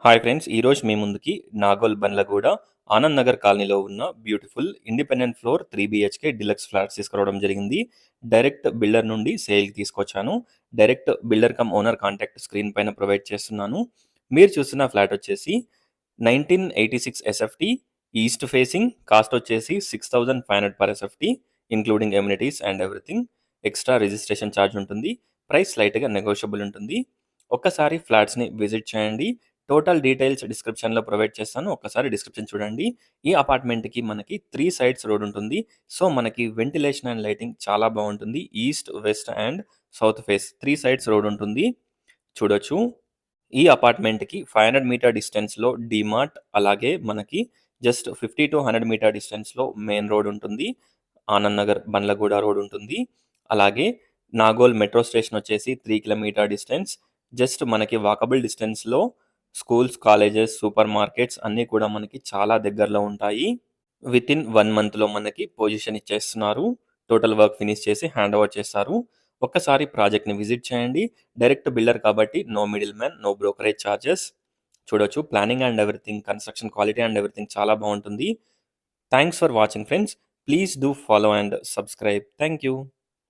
Hi friends! ఈరోజు మీ ముందుకి నాగోల్ బండ్లగూడ ఆనంద్ నగర్ కాలనీలో ఉన్న beautiful independent floor 3 BHK deluxe flats తీసుకురావడం జరిగింది. డైరెక్ట్ బిల్డర్ నుండి సేల్‌కి తీసుకొచ్చాను. Direct builder come owner contact screen పైన ప్రొవైడ్ చేస్తున్నాను. మీరు చూస్తున్న ఫ్లాట్ వచ్చేసి 1986 ఎస్ఎఫ్టీ ఈస్ట్ ఫేసింగ్. కాస్ట్ వచ్చేసి 6,500 per SFT including amenities and everything. Extra registration charge ఉంటుంది. ప్రైస్ లైట్‌గా నెగోషియబుల్ ఉంటుంది. ఒక్కసారి ఫ్లాట్స్‌ని విజిట్ చేయండి. టోటల్ డీటెయిల్స్ డిస్క్రిప్షన్‌లో ప్రొవైడ్ చేస్తాను. ఒక్కసారి డిస్క్రిప్షన్ చూడండి. ఈ అపార్ట్మెంట్‌కి మనకి 3 సైడ్స్ రోడ్ ఉంటుంది. సో, మనకి వెంటిలేషన్ అండ్ లైటింగ్ చాలా బావుంటుంది. East, west and south face 3 sides road ఉంటుంది. చూడొచ్చు. ఈ అపార్ట్మెంట్‌కి 500 మీటర్ డిస్టెన్స్‌లో డీమార్ట్, అలాగే మనకి జస్ట్ 50-100 మీటర్ డిస్టెన్స్‌లో మెయిన్ రోడ్ ఉంటుంది. ఆనంద్ నగర్ బండ్లగూడ రోడ్ ఉంటుంది. అలాగే నాగోల్ మెట్రో స్టేషన్ వచ్చేసి 3 కిలోమీటర్ డిస్టెన్స్. జస్ట్ మనకి వాకబుల్ డిస్టెన్స్‌లో స్కూల్స్, కాలేజెస్, సూపర్ మార్కెట్స్ అన్నీ కూడా మనకి చాలా దగ్గరలో ఉంటాయి. వితిన్ 1 మంత్‌లో మనకి పొజిషన్ ఇచ్చేస్తున్నారు. టోటల్ వర్క్ ఫినిష్ చేసి హ్యాండ్ ఓవర్ చేస్తారు. ఒక్కసారి ప్రాజెక్ట్‌ని విజిట్ చేయండి. డైరెక్ట్ బిల్డర్ కాబట్టి no middle man, no brokerage charges. చూడొచ్చు. Planning and everything, construction quality and everything చాలా బావుంటుంది. Thanks for watching friends. Please do follow and subscribe. Thank you.